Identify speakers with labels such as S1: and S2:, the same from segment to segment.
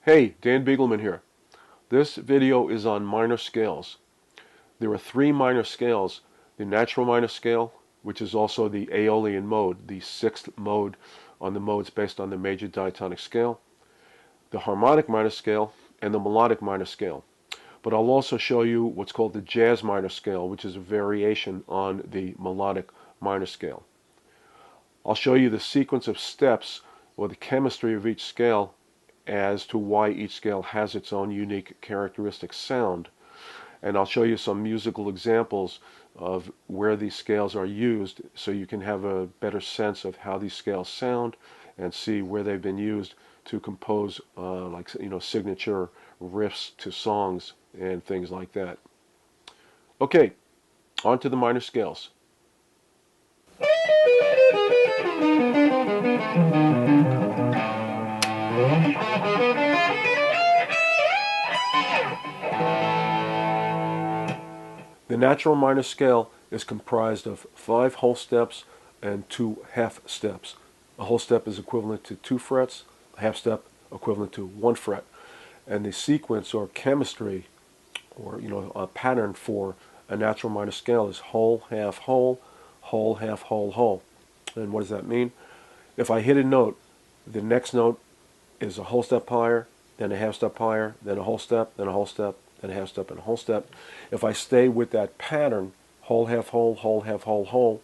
S1: Hey, Dan Beagleman here. This video is on minor scales. There are three minor scales: the natural minor scale, which is also the Aeolian mode, the sixth mode on the modes based on the major diatonic scale, the harmonic minor scale, and the melodic minor scale. But I'll also show you what's called the jazz minor scale, which is a variation on the melodic minor scale. I'll show you the sequence of steps or the chemistry of each scale as to why each scale has its own unique characteristic sound. And I'll show you some musical examples of where these scales are used so you can have a better sense of how these scales sound and see where they've been used to compose signature riffs to songs and things like that. Okay, on to the minor scales. The natural minor scale is comprised of 5 whole steps and 2 half steps. A whole step is equivalent to 2 frets, a half step equivalent to 1 fret. And the sequence or chemistry or a pattern for a natural minor scale is whole, half, whole, whole, half, whole, whole. And what does that mean? If I hit a note, the next note is a whole step higher, then a half step higher, then a whole step, then a whole step, then a half step, and a whole step. If I stay with that pattern, whole, half, whole, half, whole,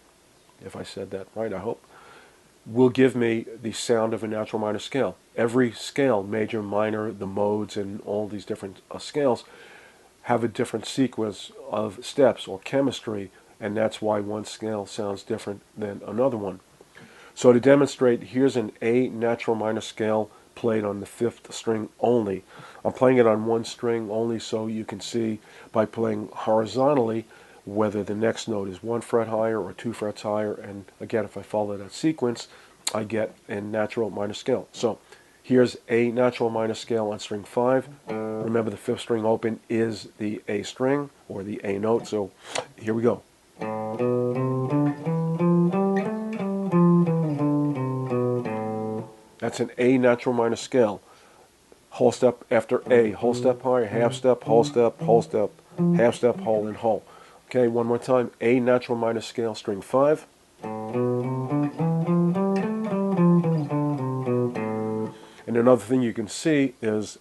S1: if I said that right, I hope, will give me the sound of a natural minor scale. Every scale, major, minor, the modes, and all these different scales have a different sequence of steps or chemistry, and that's why one scale sounds different than another one. So to demonstrate, here's an A natural minor scale played on the 5th string only. I'm playing it on 1 string only so you can see by playing horizontally whether the next note is 1 fret higher or 2 frets higher, and again, if I follow that sequence, I get a natural minor scale. So here's A natural minor scale on string 5. Remember, the 5th string open is the A string or the A note, so here we go. That's an A natural minor scale. Whole step after A, whole step higher, half step, whole step, half step, whole, and whole. Okay, one more time. A natural minor scale, string 5. And another thing you can see is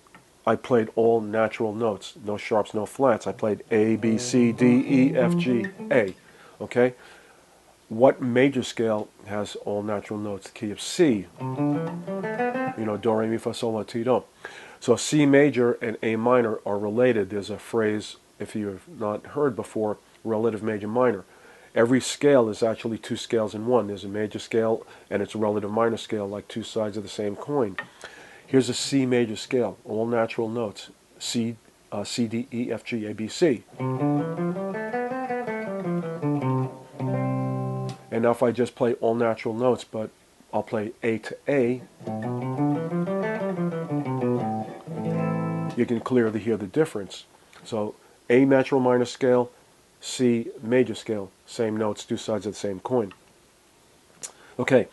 S1: I played all natural notes. No sharps, no flats. I played A, B, C, D, E, F, G, A. Okay? What major scale has all natural notes? The key of C. Do, re, mi, fa, sol, la, ti, do. So C major and A minor are related. There's a phrase, if you have not heard before, relative major minor. Every scale is actually 2 scales in one. There's a major scale and it's a relative minor scale, like 2 sides of the same coin. Here's a C major scale, all natural notes. C, D, E, F, G, A, B, C. And now if I just play all natural notes, but I'll play A to A, you can clearly hear the difference. So A natural minor scale, C major scale, same notes, 2 sides of the same coin. Okay,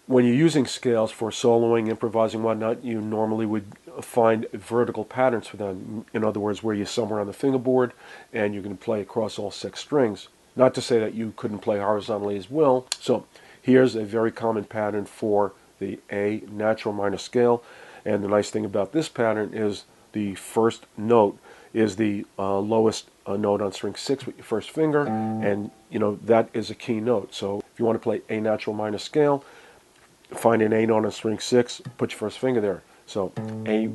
S1: when you're using scales for soloing, improvising, whatnot, you normally would find vertical patterns for them. In other words, where you're somewhere on the fingerboard and you're going to play across all 6 strings. Not to say that you couldn't play horizontally as well. So here's a very common pattern for the A natural minor scale. And the nice thing about this pattern is the first note is the lowest note on string 6 with your first finger, and that is a key note. So if you want to play A natural minor scale, find an A note on string 6, put your first finger there. So A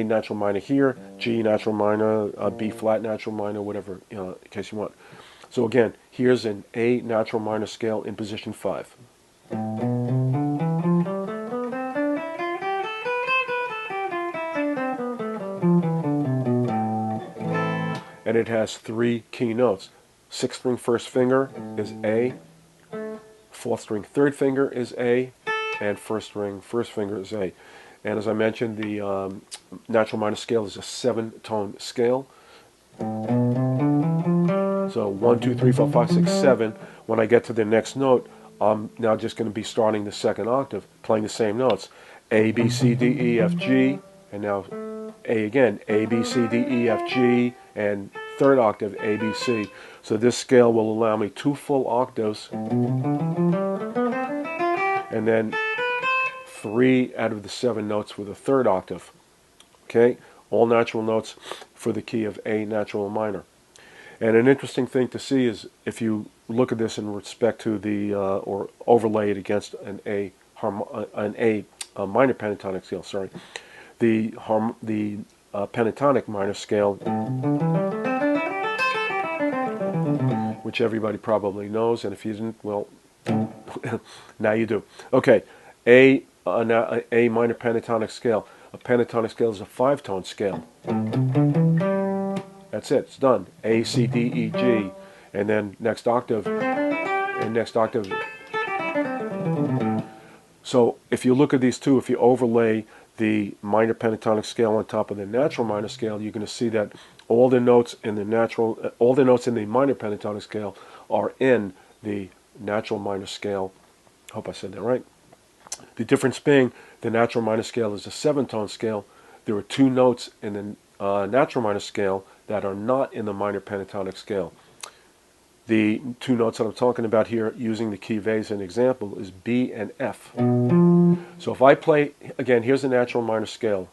S1: natural minor here, G natural minor, B flat natural minor, whatever, in case you want. So again, here's an A natural minor scale in position 5. And it has 3 key notes. 6th string first finger is A, 4th string third finger is A, and 1st string first finger is A. And as I mentioned, the natural minor scale is a 7-tone scale. So 1, 2, 3, 4, 5, 6, 7. When I get to the next note, I'm now just going to be starting the 2nd octave, playing the same notes. A, B, C, D, E, F, G, and now A again, A, B, C, D, E, F, G, and third octave A, B, C. So this scale will allow me 2 full octaves, and then 3 out of the 7 notes for the third octave. Okay, all natural notes for the key of A natural minor. And an interesting thing to see is if you look at this in respect to the or overlay it against an A minor pentatonic scale. Sorry, the pentatonic minor scale, which everybody probably knows, and if you didn't, well, now you do. Okay, A minor pentatonic scale. A pentatonic scale is a 5-tone scale. That's it. It's done. A, C, D, E, G, and then next octave, and next octave. So if you look at these two, if you overlay the minor pentatonic scale on top of the natural minor scale, you're going to see that all the notes in the minor pentatonic scale are in the natural minor scale. Hope I said that right. The difference being the natural minor scale is a 7-tone scale. There are 2 notes in the natural minor scale that are not in the minor pentatonic scale. The 2 notes that I'm talking about here, using the key of A as an example, is B and F. So if I play, again, here's the natural minor scale.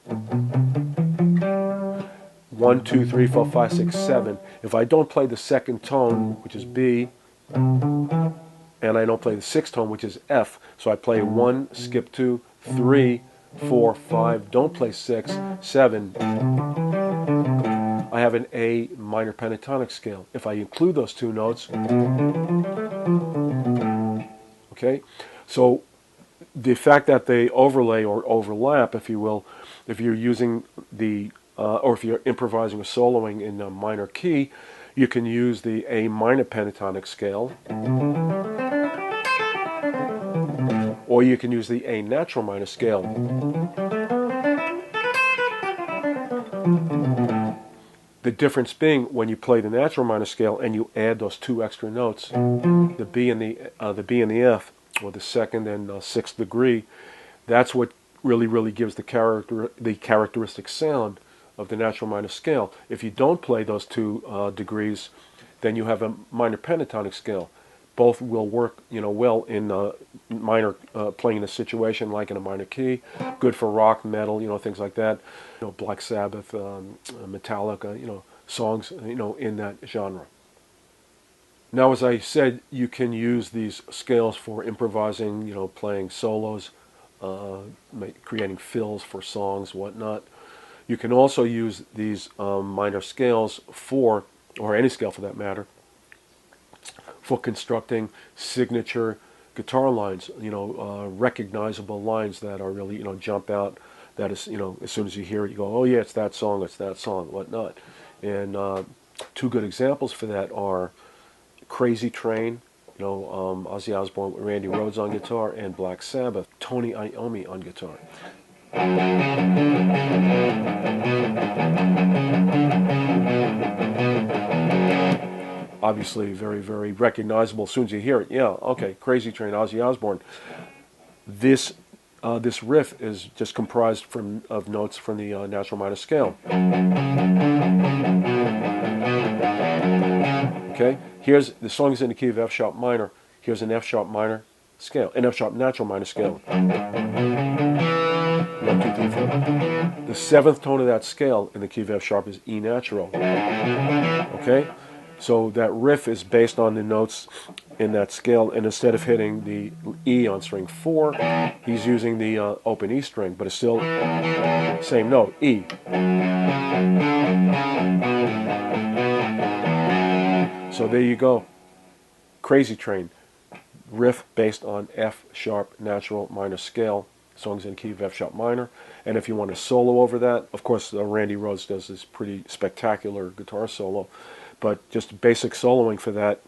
S1: 1, 2, 3, 4, 5, 6, 7. If I don't play the second tone, which is B, and I don't play the 6th tone, which is F, so I play 1, skip 2, 3, 4, 5, don't play 6, 7, I have an A minor pentatonic scale. If I include those 2 notes, okay, so the fact that they overlay or overlap, if you will, if you're using the, or if you're improvising or soloing in a minor key, you can use the A minor pentatonic scale, or you can use the A natural minor scale. The difference being when you play the natural minor scale and you add those 2 extra notes, the B and the F, or the 2nd and 6th degree, that's what really gives the characteristic sound of the natural minor scale. If you don't play those 2 degrees, then you have a minor pentatonic scale. Both will work, well in minor playing in a situation like in a minor key. Good for rock, metal, things like that. Black Sabbath, Metallica, songs, in that genre. Now, as I said, you can use these scales for improvising, playing solos, creating fills for songs, whatnot. You can also use these minor scales for, or any scale for that matter, for constructing signature guitar lines, recognizable lines that are really, jump out, that is, as soon as you hear it, you go, oh yeah, it's that song, whatnot. And 2 good examples for that are Crazy Train, Ozzy Osbourne with Randy Rhoads on guitar, and Black Sabbath, Tony Iommi on guitar. Obviously very recognizable as soon as you hear it. Yeah, okay, Crazy Train, Ozzy Osbourne. This riff is just comprised of notes from the natural minor scale. Okay, here's the song is in the key of F sharp minor. Here's an F sharp minor scale, an F sharp natural minor scale. 1, 2, 3, 4. The 7th tone of that scale in the key of F sharp is E natural. Okay. So that riff is based on the notes in that scale, and instead of hitting the E on string 4, he's using the open E string, but it's still same note, E. So there you go. Crazy Train, riff based on F sharp natural minor scale, songs in key of F sharp minor. And if you want to solo over that, of course Randy Rhoads does this pretty spectacular guitar solo. But just basic soloing for that,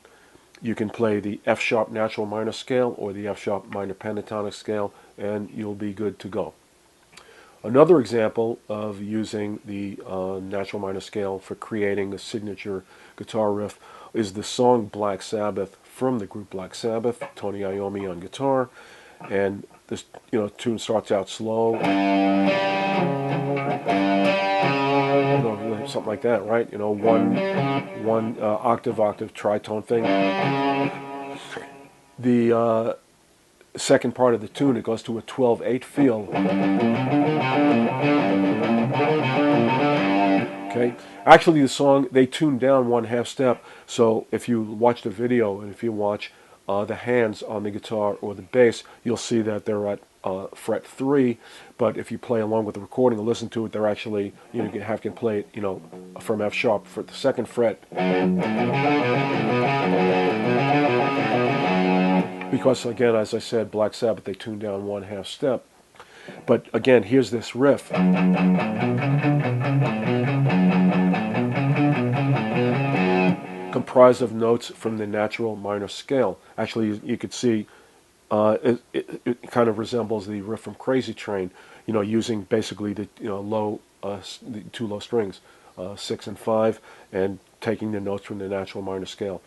S1: you can play the F sharp natural minor scale or the F sharp minor pentatonic scale, and you'll be good to go. Another example of using the natural minor scale for creating a signature guitar riff is the song Black Sabbath from the group Black Sabbath, Tony Iommi on guitar, and this tune starts out slow. something like that, right? You know, one octave tritone thing. The second part of the tune, it goes to a 12/8 feel. Okay. Actually, the song, they tuned down 1/2 step. So if you watch the video and if you watch the hands on the guitar or the bass, you'll see that they're at fret 3. But if you play along with the recording and listen to it, they're actually, you know, you can play it, you know, from F sharp for the 2nd fret. Because again, as I said, Black Sabbath, they tuned down 1/2 step. But again, here's this riff. Comprised of notes from the natural minor scale. Actually, you could see it kind of resembles the riff from Crazy Train, you know, using basically the, you know, the 2 low strings, 6 and 5, and taking the notes from the natural minor scale.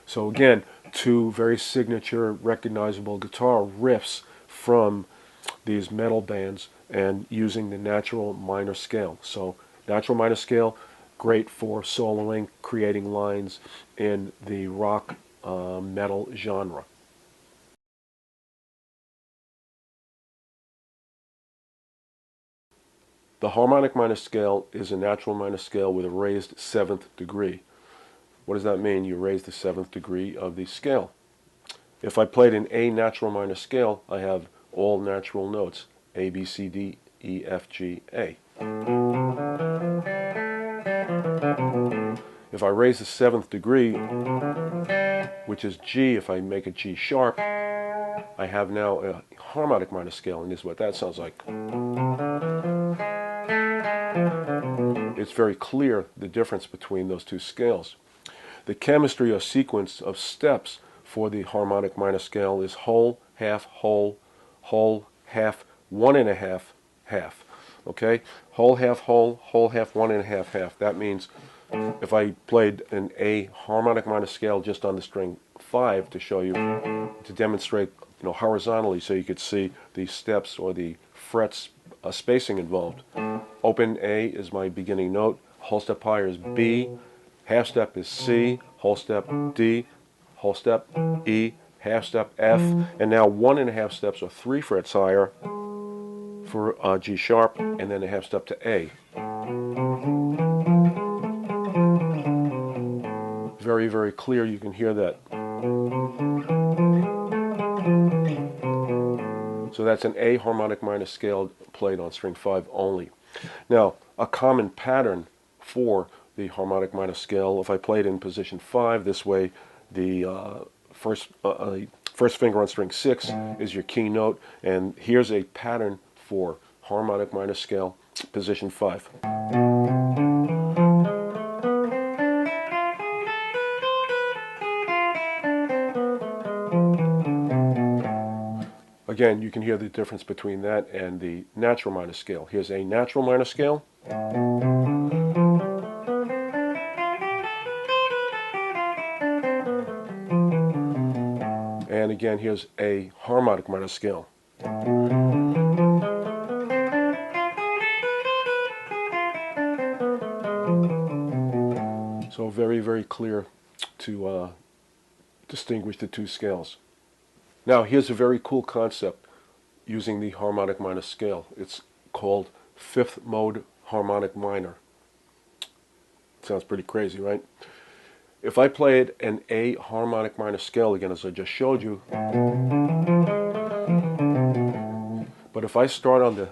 S1: So again, 2 very signature, recognizable guitar riffs from these metal bands, and using the natural minor scale. So natural minor scale, great for soloing, creating lines in the rock metal genre. The harmonic minor scale is a natural minor scale with a raised 7th degree. What does that mean? You raise the 7th degree of the scale. If I played an A natural minor scale, I have all natural notes, A, B, C, D, E, F, G, A. If I raise the 7th degree, which is G, if I make it G sharp, I have now a harmonic minor scale, and this is what that sounds like. It's very clear the difference between those 2 scales. The chemistry or sequence of steps for the harmonic minor scale is whole, half, 1.5, half. Okay? Whole, half, 1.5, half. That means if I played an A harmonic minor scale just on the string 5 to show you, to demonstrate, you know, horizontally, so you could see the steps or the frets spacing involved. Open A is my beginning note, whole step higher is B, half step is C, whole step D, whole step E, half step F, and now 1.5 steps or 3 frets higher for G sharp, and then a half step to A. Very, very clear, you can hear that. So that's an A harmonic minor scale played on string 5 only. Now, a common pattern for the harmonic minor scale, if I played in position 5 this way, the first finger on string 6 is your key note, and here's a pattern for harmonic minor scale, position 5. Again, you can hear the difference between that and the natural minor scale. Here's a natural minor scale. And again, here's a harmonic minor scale. So very, very clear to distinguish the 2 scales. Now, here's a very cool concept using the harmonic minor scale. It's called 5th mode harmonic minor. Sounds pretty crazy, right? If I played an A harmonic minor scale again, as I just showed you, but if I start on the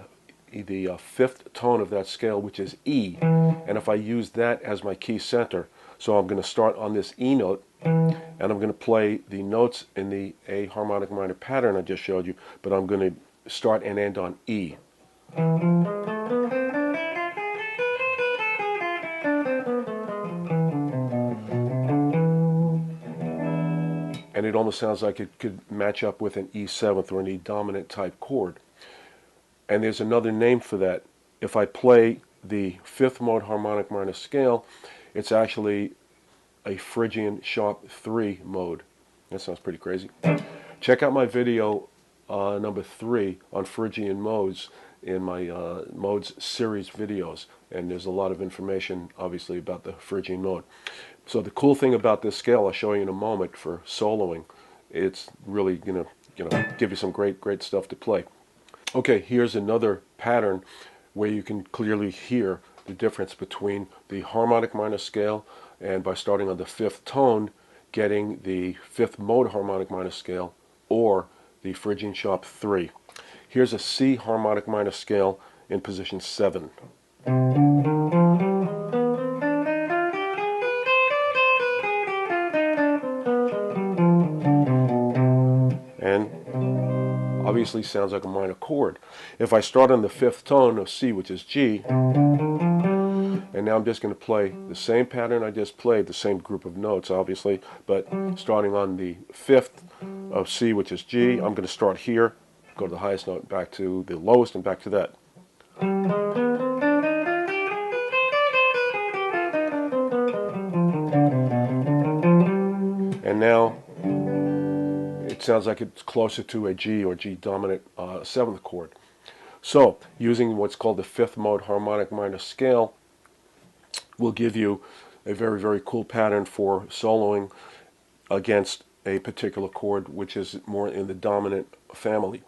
S1: 5th tone of that scale, which is E, and if I use that as my key center, so I'm going to start on this E note, and I'm going to play the notes in the A harmonic minor pattern I just showed you, but I'm going to start and end on E. And it almost sounds like it could match up with an E7 or an E dominant type chord. And there's another name for that. If I play the 5th mode harmonic minor scale, it's actually a Phrygian sharp 3 mode. That sounds pretty crazy. Check out my video number 3 on Phrygian modes, in my modes series videos, and there's a lot of information obviously about the Phrygian mode. So the cool thing about this scale, I'll show you in a moment for soloing, it's really gonna give you some great stuff to play. Okay, here's another pattern where you can clearly hear the difference between the harmonic minor scale and, by starting on the fifth tone, getting the fifth mode harmonic minor scale or the Phrygian sharp 3. Here's a C harmonic minor scale in position 7. And obviously sounds like a minor chord. If I start on the fifth tone of C, which is G, and now I'm just going to play the same pattern I just played, the same group of notes obviously, but starting on the fifth of C, which is G, I'm going to start here, go to the highest note, back to the lowest, and back to that. And now it sounds like it's closer to a G or G dominant seventh chord. So using what's called the fifth mode harmonic minor scale will give you a very cool pattern for soloing against a particular chord which is more in the dominant family.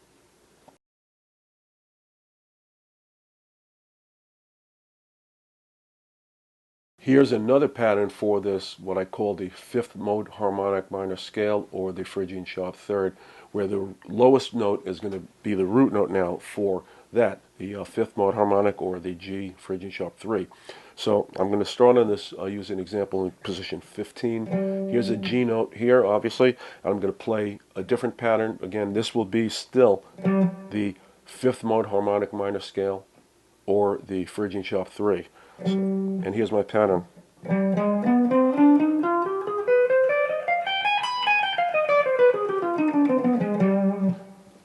S1: Here's another pattern for this, what I call the fifth mode harmonic minor scale, or the Phrygian sharp third, where the lowest note is going to be the root note now for that, the fifth mode harmonic, or the G Phrygian sharp 3. So I'm going to start on this. I'll use an example in position 15. Here's a G note here, obviously. I'm going to play a different pattern. Again, this will be still the fifth mode harmonic minor scale, or the Phrygian sharp 3. And here's my pattern.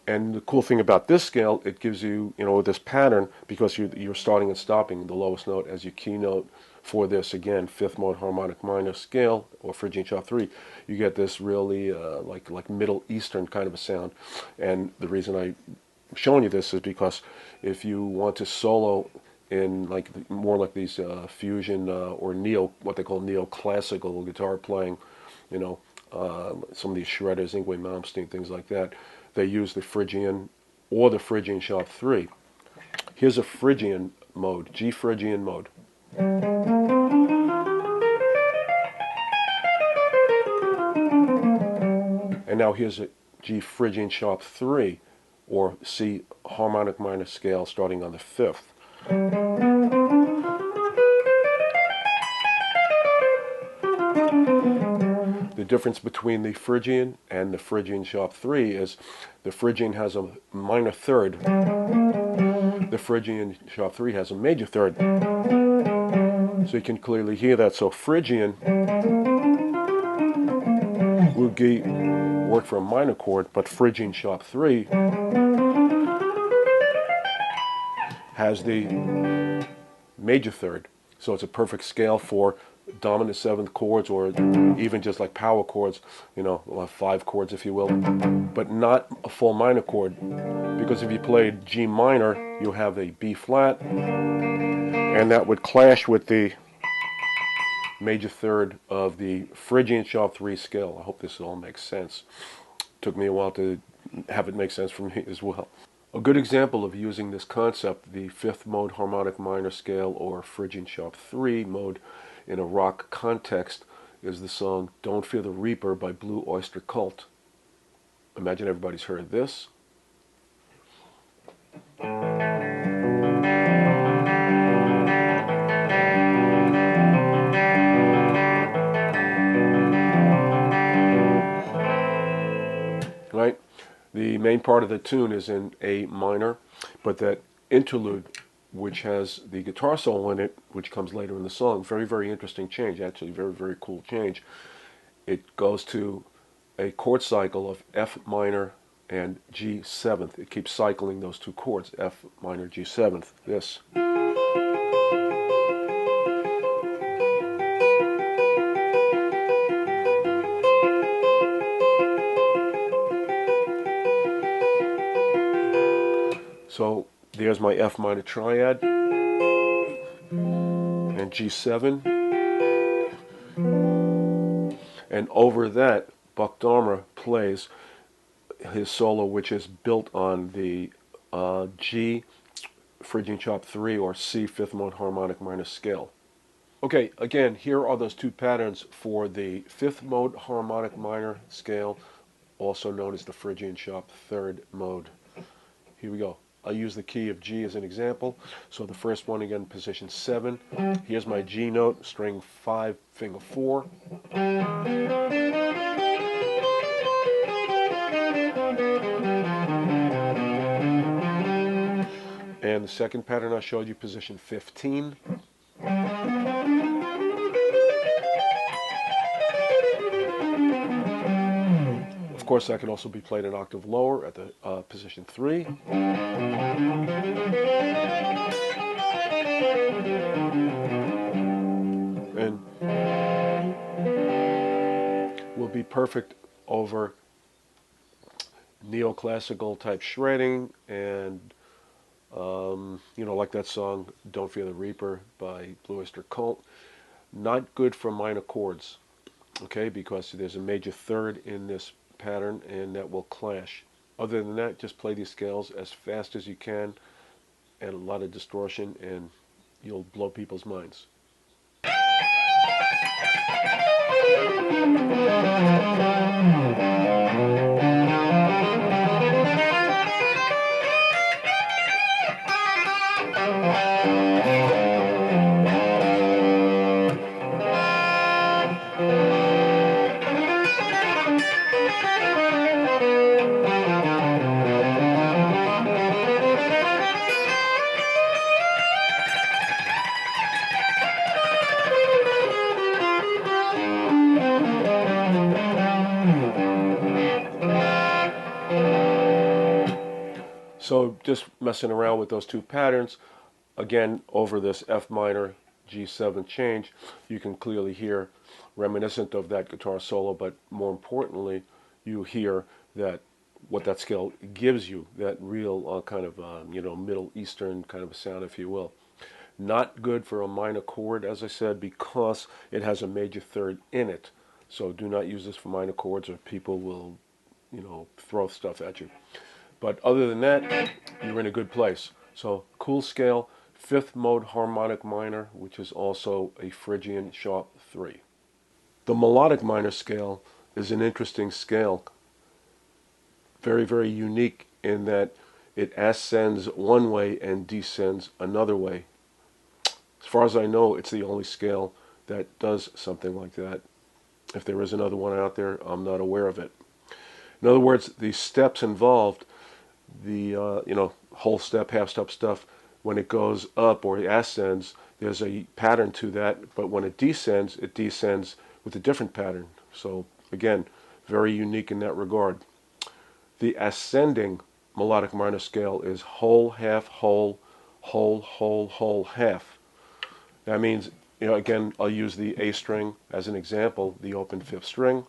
S1: And the cool thing about this scale, it gives you, this pattern, because you're starting and stopping the lowest note as your key note for this, again, fifth mode harmonic minor scale, or Phrygian sharp 3. You get this really like Middle Eastern kind of a sound. And the reason I'm showing you this is because if you want to solo in more like these fusion or what they call neoclassical guitar playing, some of these shredders, Yngwie Malmsteen, things like that, they use the Phrygian or the Phrygian sharp 3. Here's a Phrygian mode, G Phrygian mode. And now here's a G Phrygian sharp 3, or C harmonic minor scale, starting on the fifth. The difference between the Phrygian and the Phrygian sharp 3 is the Phrygian has a minor third. The Phrygian sharp 3 has a major third. So you can clearly hear that. So Phrygian will work for a minor chord, but Phrygian sharp 3 has the major third. So it's a perfect scale for dominant seventh chords, or even just like power chords, 5 chords if you will, but not a full minor chord, because if you played G minor, you have a B flat, and that would clash with the major third of the Phrygian sharp 3 scale. I hope this all makes sense. Took me a while to have it make sense for me as well. A good example of using this concept, the fifth mode harmonic minor scale, or Phrygian sharp 3 mode, in a rock context, is the song Don't Fear the Reaper by Blue Oyster Cult. Imagine everybody's heard this. Right? The main part of the tune is in A minor, but that interlude, which has the guitar solo in it, which comes later in the song, very interesting change, actually very cool change. It goes to a chord cycle of F minor and G seventh. It keeps cycling those two chords, F minor, G seventh, this. So There's my F minor triad and G7, and over that Buck Dharma plays his solo, which is built on the G Phrygian chop 3 or C fifth mode harmonic minor scale. Okay, again, here are those two patterns for the fifth mode harmonic minor scale, also known as the Phrygian chop third mode. Here we go. I'll use the key of G as an example. So the first one, again, position 7. Here's my G note, string 5, finger 4. And the second pattern I showed you, position 15. Of course, that can also be played an octave lower at the position 3. And will be perfect over neoclassical type shredding and you know, like that song Don't Fear the Reaper by Blue Oyster Cult. Not good for minor chords, okay, because there's a major third in this pattern and that will clash. Other than that, just play these scales as fast as you can and a lot of distortion and you'll blow people's minds. So just messing around with those two patterns, again, over this F minor G7 change, you can clearly hear reminiscent of that guitar solo, but more importantly, you hear that what that scale gives you, that real kind of, you know, Middle Eastern kind of a sound, if you will. Not good for a minor chord, as I said, because it has a major third in it. So do not use this for minor chords or people will, you know, throw stuff at you. But other than that, you're in a good place. So cool scale, fifth mode harmonic minor, which is also a Phrygian sharp 3. The melodic minor scale is an interesting scale. Very, very unique in that it ascends one way and descends another way. As far as I know, it's the only scale that does something like that. If there is another one out there, I'm not aware of it. In other words, the steps involved, the you know, whole step, half step stuff, when it goes up or it ascends, there's a pattern to that, but when it descends with a different pattern. So again, very unique in that regard. The ascending melodic minor scale is whole, half, whole, whole, whole, whole, half. That means, you know, again, I'll use the A string as an example, the open fifth string,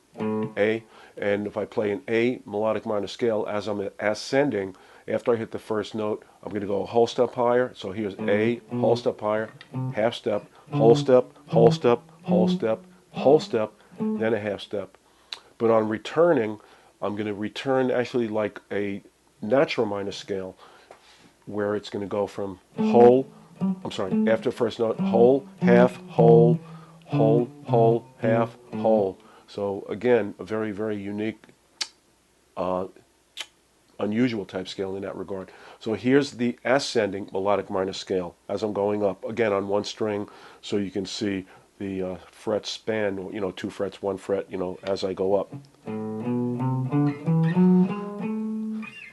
S1: A, and if I play an A melodic minor scale as I'm ascending, after I hit the first note, I'm going to go a whole step higher. So here's A, whole step higher, half step, whole step, whole step, whole step, whole step, then a half step. But on returning, I'm going to return actually like a natural minor scale, where it's going to go from whole, after the first note, whole, half, whole, whole, whole, half, whole. So again, a very, very unique, unusual type scale in that regard. So here's the ascending melodic minor scale as I'm going up, again on one string, so you can see the fret span, you know, 2 frets, 1 fret, you know, as I go up.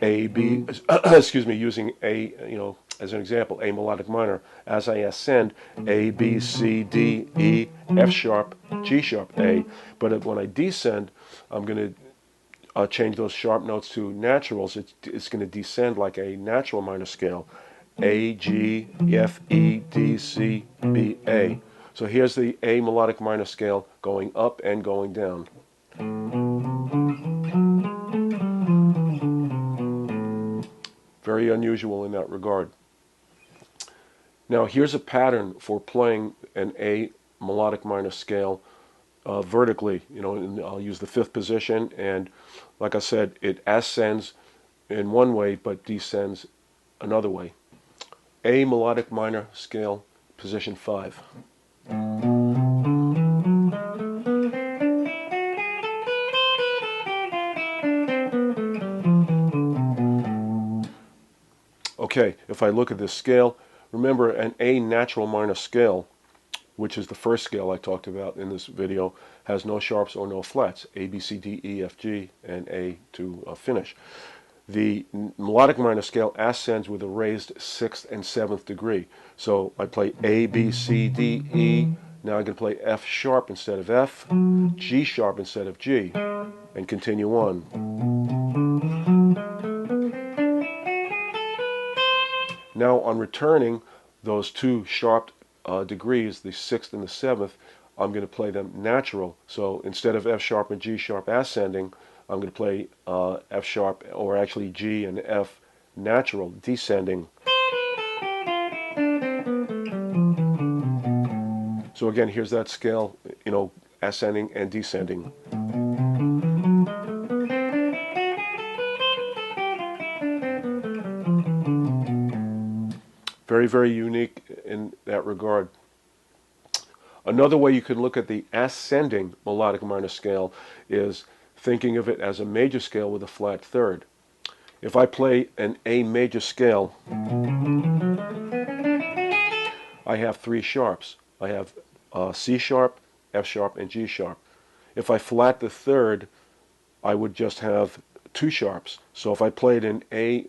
S1: A, B, excuse me, using A, you know, as an example, A melodic minor. As I ascend, A, B, C, D, E, F sharp, G sharp, A. But when I descend, I'm going to change those sharp notes to naturals. It's going to descend like a natural minor scale. A, G, F, E, D, C, B, A. So here's the A melodic minor scale going up and going down. Very unusual in that regard. Now here's a pattern for playing an A melodic minor scale vertically. And I'll use the fifth position, and like I said, it ascends in one way but descends another way. A melodic minor scale, position 5. Okay, if I look at this scale, remember an A natural minor scale, which is the first scale I talked about in this video, has no sharps or no flats, A, B, C, D, E, F, G, and A to finish. The melodic minor scale ascends with a raised 6th and 7th degree. So I play A, B, C, D, E. Now I can play F sharp instead of F, G sharp instead of G, and continue on. Now on returning those two sharp degrees, the 6th and the 7th, I'm going to play them natural. So instead of F sharp and G sharp ascending, I'm going to play F sharp, or actually G and F natural descending. So again, here's that scale, ascending and descending. Very, very unique in that regard. Another way you can look at the ascending melodic minor scale is thinking of it as a major scale with a flat third. If I play an A major scale, I have three sharps. I have C sharp, F sharp, and G sharp. If I flat the third, I would just have two sharps. So if I played an A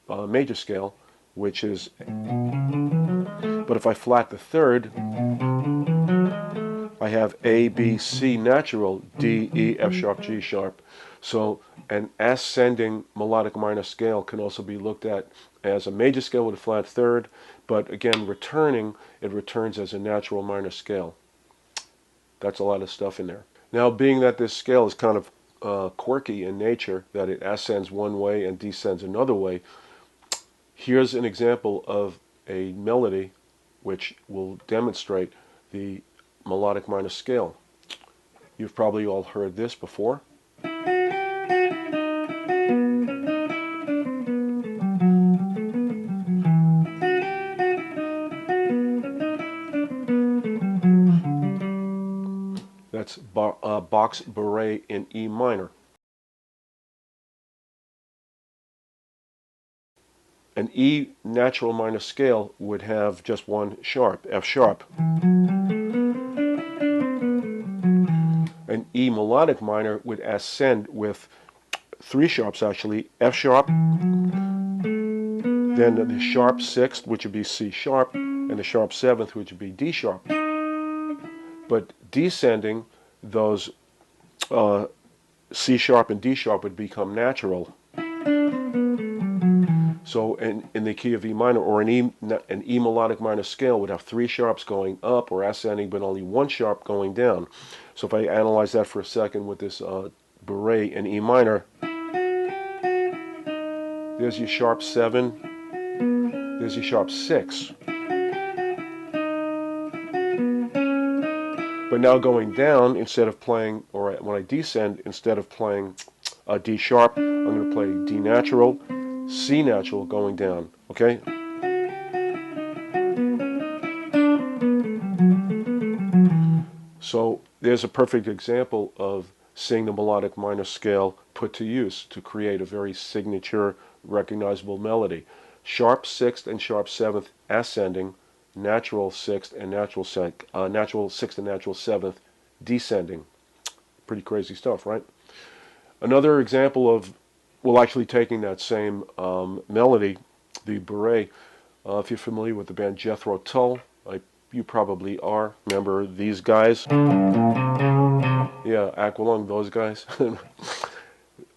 S1: major scale, which is, but if I flat the third, I have A, B, C natural, D, E, F sharp, G sharp. So an ascending melodic minor scale can also be looked at as a major scale with a flat third, but again, it returns as a natural minor scale. That's a lot of stuff in there. Now, being that this scale is kind of quirky in nature, that it ascends one way and descends another way, here's an example of a melody which will demonstrate the melodic minor scale. You've probably all heard this before. That's Bach's Bouree in E minor. An E natural minor scale would have just one sharp, F sharp. An E melodic minor would ascend with three sharps actually, F sharp, then the sharp sixth, which would be C sharp, and the sharp seventh, which would be D sharp. But descending, those C sharp and D sharp would become natural. So in the key of E minor, or an E melodic minor scale would have three sharps going up or ascending, but only one sharp going down. So if I analyze that for a second with this Bouree in E minor, there's your sharp 7, there's your sharp 6. But now going down, instead of playing, or when I descend, instead of playing D sharp, I'm going to play D natural, C natural going down, okay? So there's a perfect example of seeing the melodic minor scale put to use to create a very signature, recognizable melody. Sharp 6th and sharp 7th ascending, natural 6th and natural 6th and natural 7th descending. Pretty crazy stuff, right? Another example of, well, actually taking that same melody, the Bouree, if you're familiar with the band Jethro, Tull, you probably are. Remember these guys? Yeah, Aqualung, those guys.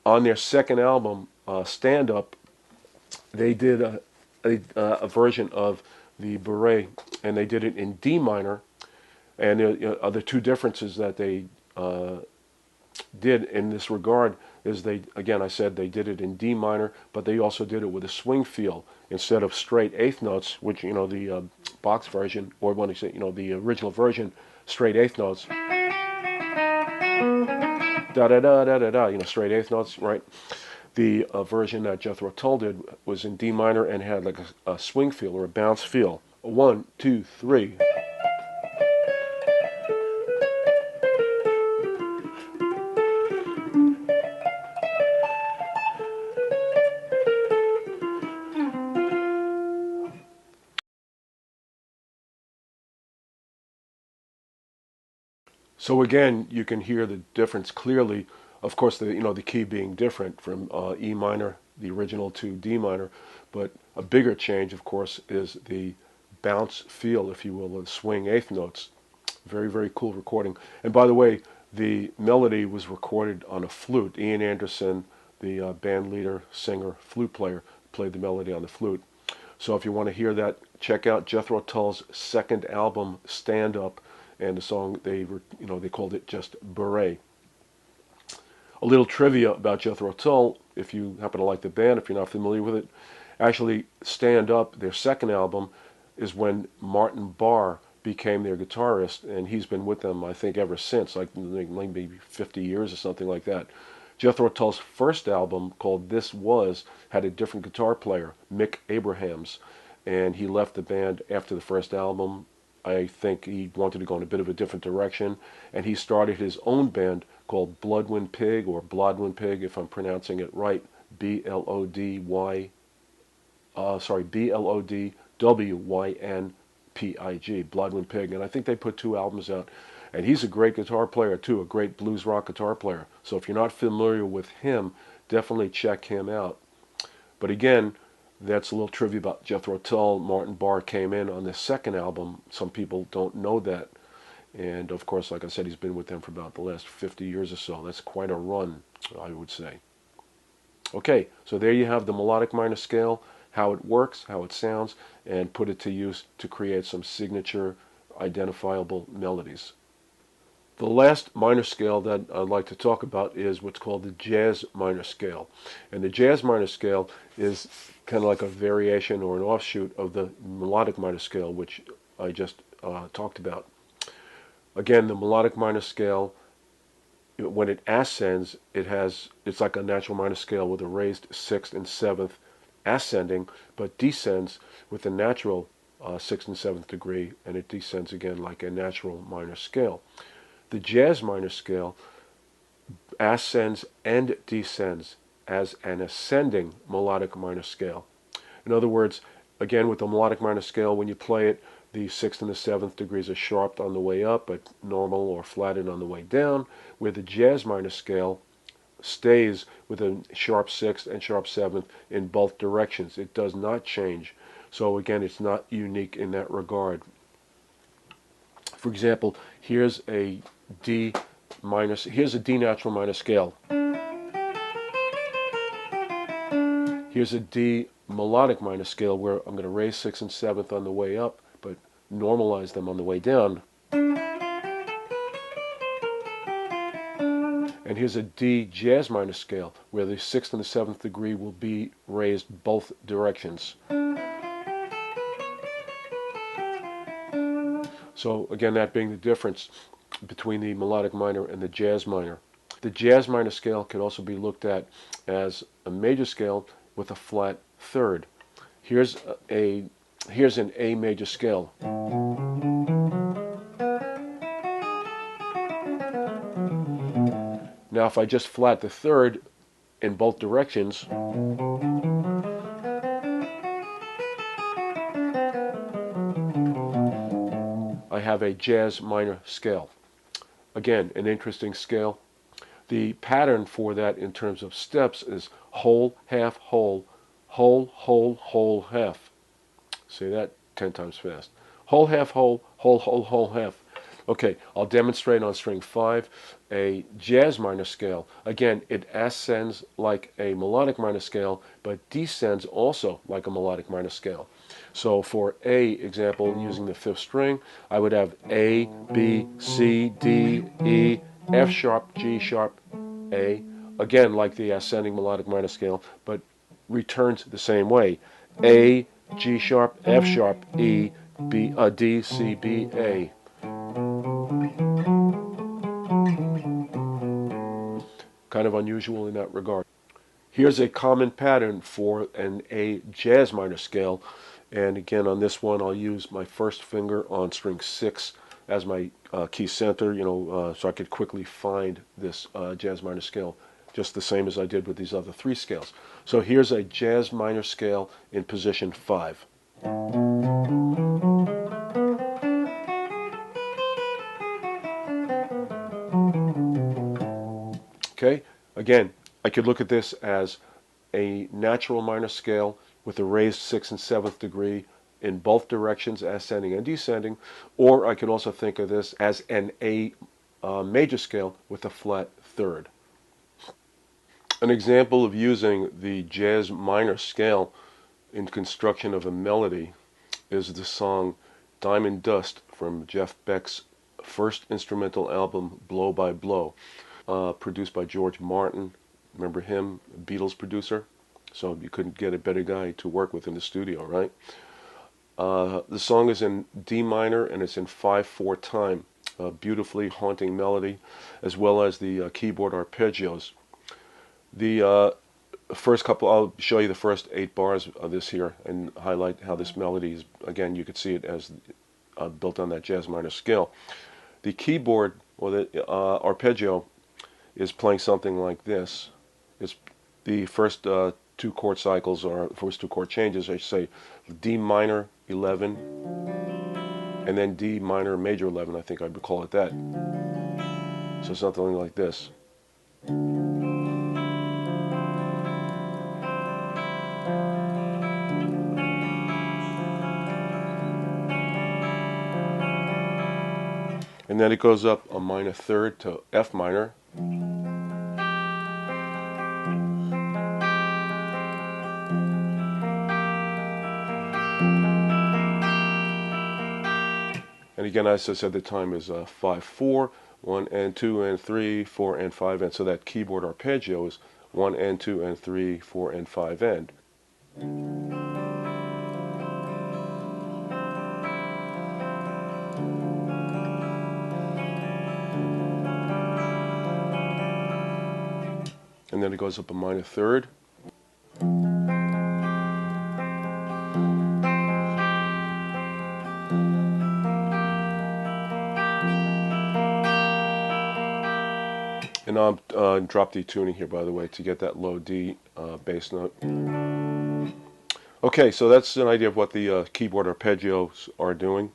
S1: On their second album, Stand Up, they did a version of the Bouree, and they did it in D minor. And the two differences that they did in this regard is they, again, I said they did it in D minor, but they also did it with a swing feel instead of straight eighth notes, which, you know, the Bach's version, or when you say, you know, the original version, straight eighth notes, da da da da da da, you know, straight eighth notes, right? The version that Jethro Tull did was in D minor and had like a swing feel or a bounce feel. 1, 2, 3. So again, you can hear the difference clearly. Of course, the key being different from E minor, the original, to D minor, but a bigger change, of course, is the bounce feel, if you will, of the swing eighth notes. Very, very cool recording. And by the way, the melody was recorded on a flute. Ian Anderson, the band leader, singer, flute player, played the melody on the flute. So if you want to hear that, check out Jethro Tull's second album, Stand Up, and the song they called it just Bouree. A little trivia about Jethro Tull, if you happen to like the band, if you're not familiar with it. Actually, Stand Up, their second album, is when Martin Barre became their guitarist, and he's been with them, I think, ever since, like maybe 50 years or something like that. Jethro Tull's first album, called This Was, had a different guitar player, Mick Abrahams, and he left the band after the first album. I think he wanted to go in a bit of a different direction, and he started his own band called Bloodwind Pig, or Blodwyn Pig, if I'm pronouncing it right, Blodwynpig, Bloodwind Pig, and I think they put 2 albums out. And he's a great guitar player too, a great blues rock guitar player. So if you're not familiar with him, definitely check him out. But again, that's a little trivia about Jethro Tull. Martin Barre came in on the second album. Some people don't know that. And of course, like I said, he's been with them for about the last 50 years or so. That's quite a run, I would say. Okay, so there you have the melodic minor scale, how it works, how it sounds, and put it to use to create some signature identifiable melodies. The last minor scale that I'd like to talk about is what's called the jazz minor scale. And the jazz minor scale is kind of like a variation or an offshoot of the melodic minor scale, which I just talked about. Again, the melodic minor scale, when it ascends, it's like a natural minor scale with a raised 6th and 7th ascending, but descends with a natural 6th and 7th degree, and it descends again like a natural minor scale. The jazz minor scale ascends and descends as an ascending melodic minor scale. In other words, again, with the melodic minor scale, when you play it, the 6th and the 7th degrees are sharped on the way up, but normal or flatted on the way down, where the jazz minor scale stays with a sharp 6th and sharp 7th in both directions. It does not change. So again, it's not unique in that regard. For example, here's a D natural minor scale. Here's a D melodic minor scale where I'm going to raise 6th and 7th on the way up, but normalize them on the way down. And here's a D jazz minor scale where the 6th and the 7th degree will be raised both directions. So again, that being the difference between the melodic minor and the jazz minor. The jazz minor scale could also be looked at as a major scale with a flat third. Here's an A major scale. Now if I just flat the third in both directions, I have a jazz minor scale. Again, an interesting scale. The pattern for that in terms of steps is whole, half, whole, whole, whole, whole, half. Say that 10 times fast. Whole, half, whole, whole, whole, whole, half. Okay, I'll demonstrate on string 5 a jazz minor scale. Again, it ascends like a melodic minor scale, but descends also like a melodic minor scale. So for A example, using the 5th string, I would have A, B, C, D, E, F sharp, G sharp, A, again like the ascending melodic minor scale, but returns the same way. A, G sharp, F sharp, E, B, D, C, B, A. Kind of unusual in that regard. Here's a common pattern for an A jazz minor scale, and again on this one I'll use my first finger on string 6 as my key center, so I could quickly find this jazz minor scale, just the same as I did with these other 3 scales. So here's a jazz minor scale in position 5. Okay, again, I could look at this as a natural minor scale with a raised 6th and 7th degree in both directions, ascending and descending, or I could also think of this as an A major scale with a flat 3rd. An example of using the jazz minor scale in construction of a melody is the song Diamond Dust from Jeff Beck's first instrumental album, Blow by Blow, produced by George Martin. Remember him, Beatles producer? So you couldn't get a better guy to work with in the studio, right? The song is in D minor and it's in 5/4 time, a beautifully haunting melody, as well as the keyboard arpeggios. The first couple, I'll show you the first 8 bars of this here and highlight how this melody is, again, you could see it as built on that jazz minor scale. The keyboard, or the arpeggio, is playing something like this. It's the first 2 chord cycles, or first 2 chord changes, I say D minor 11, and then D minor major 11, I think I would call it that. So something like this. And then it goes up a minor 3rd to F minor. And again, as I said, the time is 5/4, 1 and 2 and 3, 4 and 5 and so that keyboard arpeggio is 1 and 2 and 3, 4 and 5 and. And then it goes up a minor 3rd. And I'm drop D tuning here, by the way, to get that low D bass note. Okay, so that's an idea of what the keyboard arpeggios are doing.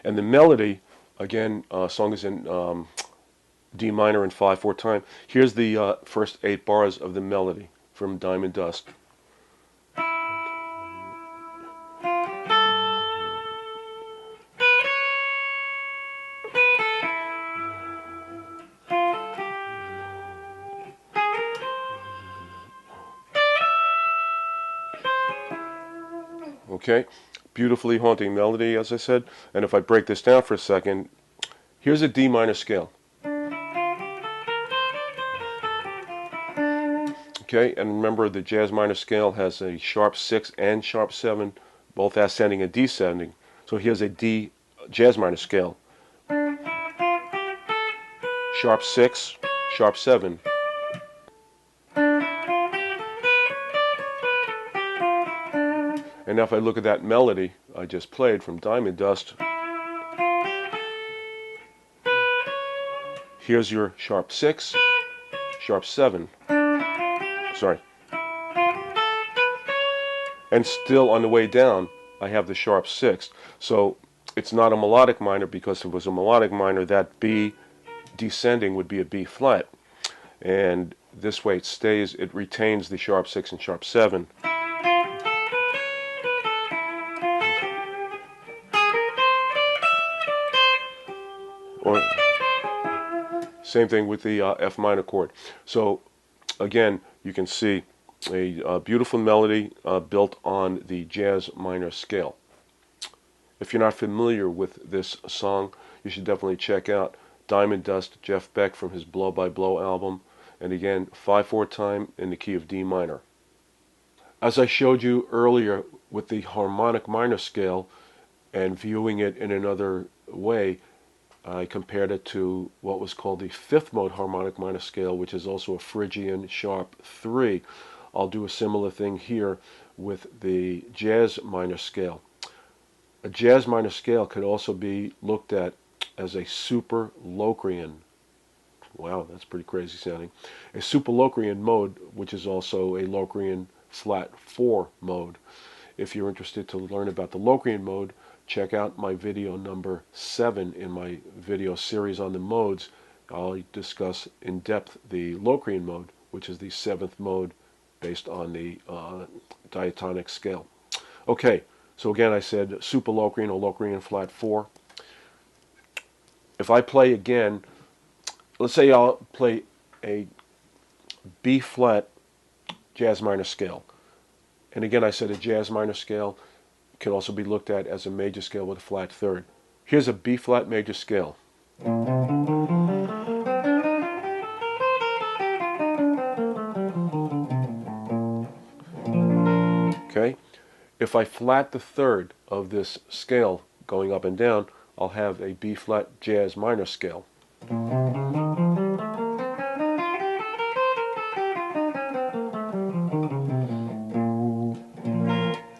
S1: And the melody, again, song is in D minor in 5/4 time. Here's the first 8 bars of the melody from Diamond Dust. Okay, beautifully haunting melody, as I said. And if I break this down for a second, here's a D minor scale. Okay, and remember the jazz minor scale has a sharp 6 and sharp 7, both ascending and descending. So here's a D jazz minor scale. Sharp 6, sharp 7. And now if I look at that melody I just played from Diamond Dust, here's your sharp 6, sharp 7. Sorry. And still on the way down I have the sharp 6. So it's not a melodic minor, because if it was a melodic minor, that B descending would be a B flat. And this way it retains the sharp 6 and sharp 7. Or same thing with the F minor chord. So again, you can see a beautiful melody built on the jazz minor scale. If you're not familiar with this song, you should definitely check out Diamond Dust, Jeff Beck from his Blow by Blow album. And again, 5/4 time in the key of D minor. As I showed you earlier with the harmonic minor scale and viewing it in another way, I compared it to what was called the 5th mode harmonic minor scale, which is also a Phrygian sharp 3. I'll do a similar thing here with the jazz minor scale. A jazz minor scale could also be looked at as a super Locrian. Wow, that's pretty crazy sounding. A super Locrian mode, which is also a Locrian flat 4 mode. If you're interested to learn about the Locrian mode, check out my video number 7 in my video series on the modes. I'll discuss in depth the Locrian mode, which is the 7th mode based on the diatonic scale. Okay, so again I said super Locrian or Locrian flat 4. If I play again, let's say I'll play a B flat jazz minor scale. And again, I said a jazz minor scale can also be looked at as a major scale with a flat 3rd. Here's a B flat major scale. Okay? If I flat the 3rd of this scale going up and down, I'll have a B flat jazz minor scale.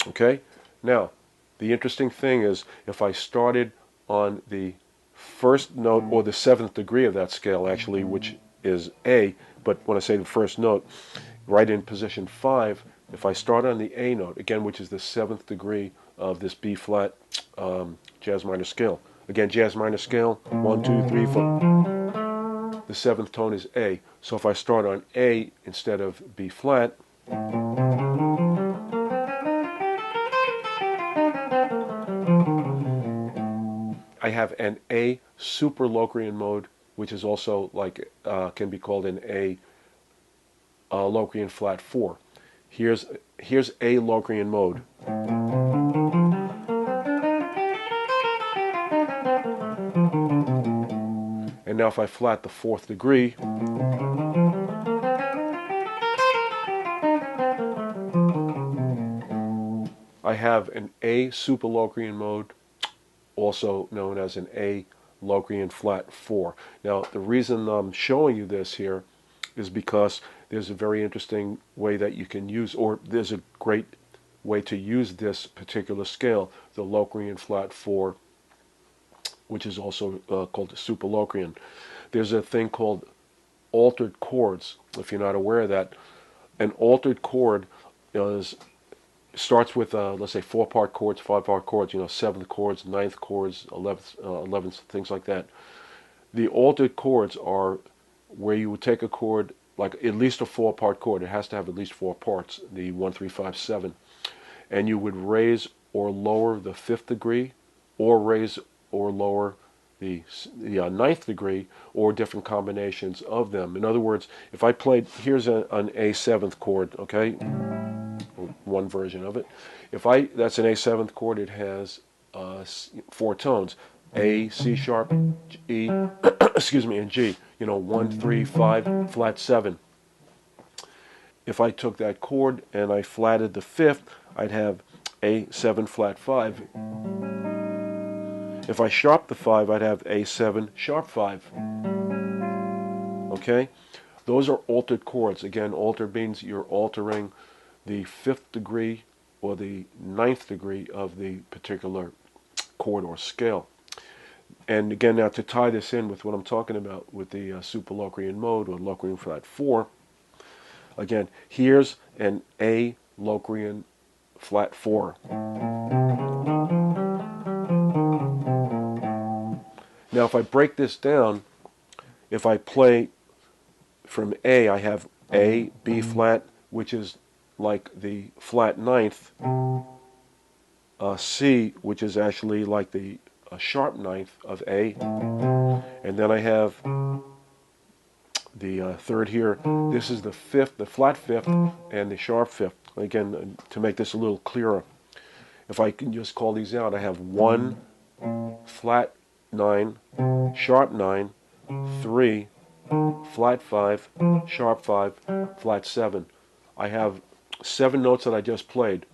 S1: Okay? Now, the interesting thing is if I started on the 1st note, or the 7th degree of that scale actually, which is A, but when I say the 1st note, right in position 5, if I start on the A note, again, which is the 7th degree of this B flat jazz minor scale. Again, jazz minor scale, 1, 2, 3, 4. The 7th tone is A. So if I start on A instead of B flat, I have an A super Locrian mode, which is also like can be called an A Locrian flat 4. Here's A Locrian mode. And now if I flat the 4th degree, I have an A super Locrian mode, also known as an A Locrian flat 4. Now the reason I'm showing you this here is because there's a very interesting way that you can use, or there's a great way to use this particular scale, the Locrian flat 4, which is also called the super Locrian. There's a thing called altered chords. If you're not aware of that, an altered chord starts with let's say 4-part chords, 5-part chords, 7th chords, 9th chords, 11th, things like that. The altered chords are where you would take a chord, like at least a 4-part chord. It has to have at least 4 parts, the 1, 3, 5, 7. And you would raise or lower the 5th degree, or raise or lower the 9th degree, or different combinations of them. In other words, if I played, here's an A 7th chord, okay, one version of it. That's an A 7th chord. It has 4 tones: A, C sharp, E, excuse me, and G. 1, 3, 5, flat 7. If I took that chord and I flatted the 5th, I'd have A7 flat 5. If I sharp the 5, I'd have A7 sharp 5. Okay? Those are altered chords. Again, altered means you're altering the 5th degree or the 9th degree of the particular chord or scale. And again, now to tie this in with what I'm talking about with the super Locrian mode, or Locrian flat 4, again, here's an A Locrian flat 4. Now if I break this down, if I play from A, I have A, B flat, which is like the flat 9th, C, which is actually like the sharp 9th of A, and then I have the 3rd here. This is the 5th, the flat 5th, and the sharp 5th. Again, to make this a little clearer, if I can just call these out, I have 1 flat 9, sharp 9, 3, flat 5, sharp 5, flat 7. I have 7 notes that I just played.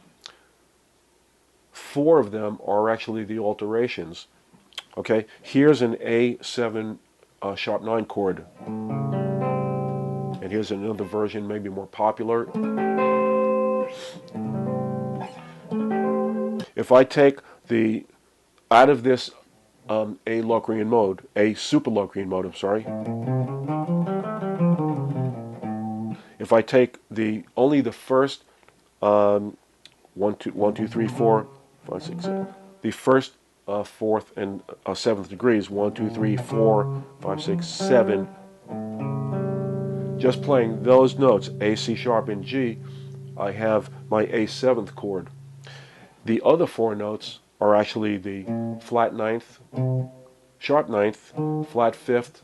S1: 4 of them are actually the alterations. Okay, here's an A7 sharp 9 chord. And here's another version, maybe more popular. If I take the, out of this A Locrian mode, a super Locrian mode, I'm sorry. If I take the only the first 1, 2, 3, 4, 5, 6, 7, the first 4th and 7th degrees, 1, 2, 3, 4, 5, 6, 7. Just playing those notes, A, C sharp, and G, I have my A7th chord. The other 4 notes are actually the flat 9th, sharp 9th, flat 5th,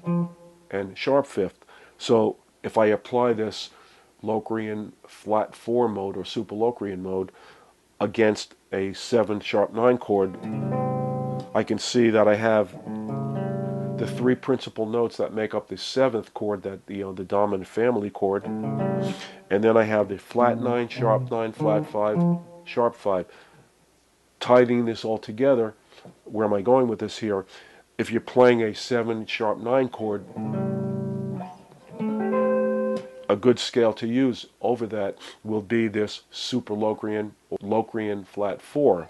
S1: and sharp 5th. So if I apply this Locrian flat 4 mode or super Locrian mode against a 7 sharp 9 chord, I can see that I have the 3 principal notes that make up the 7th chord, that the dominant family chord, and then I have the flat 9, sharp 9, flat 5, sharp 5. Tithing this all together, where am I going with this here? If you're playing a 7 sharp 9 chord, a good scale to use over that will be this super Locrian, Locrian flat 4.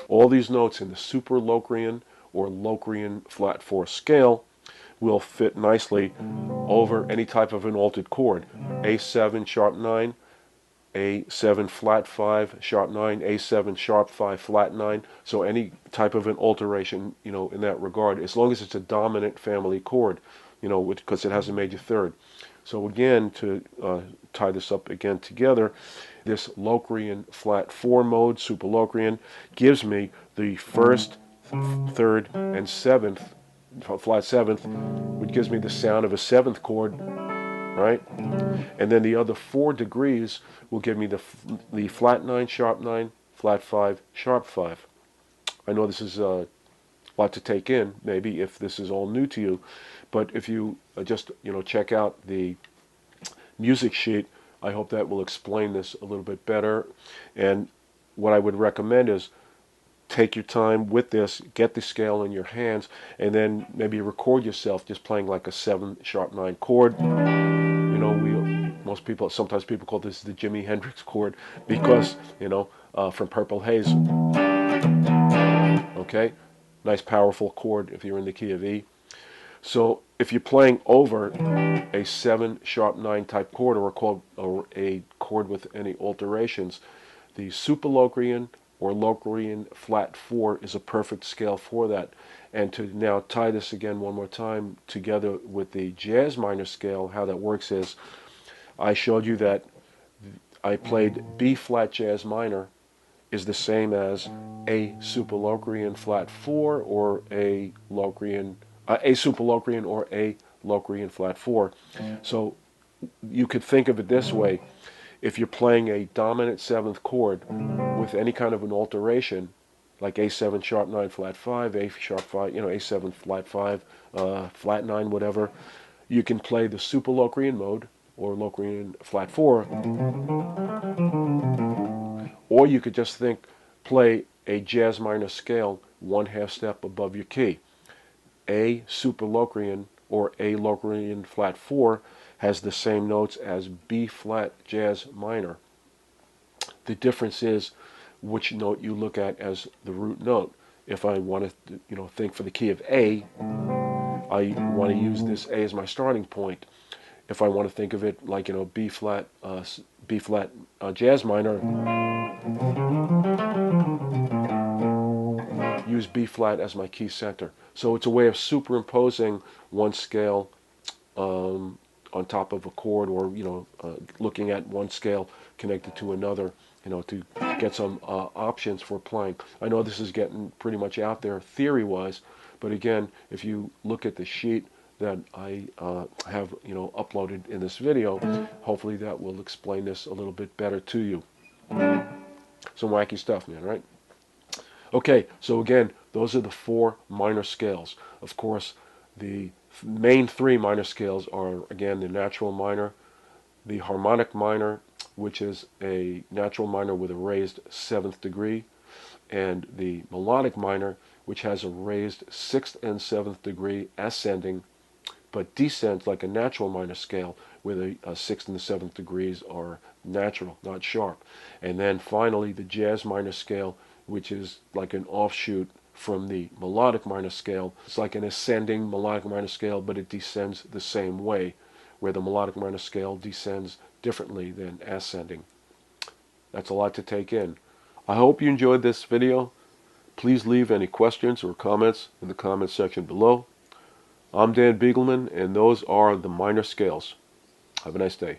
S1: All these notes in the super Locrian or Locrian flat 4 scale will fit nicely over any type of an altered chord. A7 sharp 9, A7 flat 5 sharp 9, A7 sharp 5 flat 9. So any type of an alteration, in that regard, as long as it's a dominant family chord, because it has a major third. So again, to tie this up again together, this Locrian flat 4 mode, super Locrian, gives me the first, 3rd, and 7th, flat 7th, which gives me the sound of a 7th chord, right? And then the other 4 degrees will give me the flat 9, sharp 9, flat 5, sharp 5. I know this is a lot to take in, maybe, if this is all new to you, but if you just check out the music sheet, I hope that will explain this a little bit better. And what I would recommend is take your time with this, get the scale in your hands, and then maybe record yourself just playing like a 7 sharp 9 chord. Sometimes people call this the Jimi Hendrix chord because, from Purple Haze. Okay, nice powerful chord if you're in the key of E. So if you're playing over a 7 sharp 9 type chord, or a chord with any alterations, the super Locrian or Locrian flat 4 is a perfect scale for that. And to now tie this again one more time together with the jazz minor scale, how that works is, I showed you that I played B flat jazz minor is the same as a super Locrian flat 4 or a super Locrian or a Locrian flat 4. So you could think of it this way: if you're playing a dominant 7th chord with any kind of an alteration, like A7 sharp 9 flat 5, A sharp 5, A7 flat 5, flat 9, whatever, you can play the super Locrian mode or Locrian flat 4, or you could just play a jazz minor scale 1/2 step above your key. A super Locrian or A Locrian flat 4 has the same notes as B flat jazz minor. The difference is which note you look at as the root note. If I want to think for the key of A, I want to use this A as my starting point. If I want to think of it like B flat jazz minor, use B flat as my key center. So it's a way of superimposing one scale on top of a chord, or looking at one scale connected to another, to get some options for playing. I know this is getting pretty much out there theory-wise, but again, if you look at the sheet that I have uploaded in this video. Hopefully that will explain this a little bit better to you. Some wacky stuff, man, right? Okay, so again, those are the 4 minor scales. Of course, the main 3 minor scales are, again, the natural minor, the harmonic minor, which is a natural minor with a raised 7th degree, and the melodic minor, which has a raised 6th and 7th degree ascending, but descends like a natural minor scale, where the 6th and the 7th degrees are natural, not sharp. And then finally, the jazz minor scale, which is like an offshoot from the melodic minor scale. It's like an ascending melodic minor scale, but it descends the same way, where the melodic minor scale descends differently than ascending. That's a lot to take in. I hope you enjoyed this video. Please leave any questions or comments in the comment section below. I'm Dan Beagleman, and those are the minor scales. Have a nice day.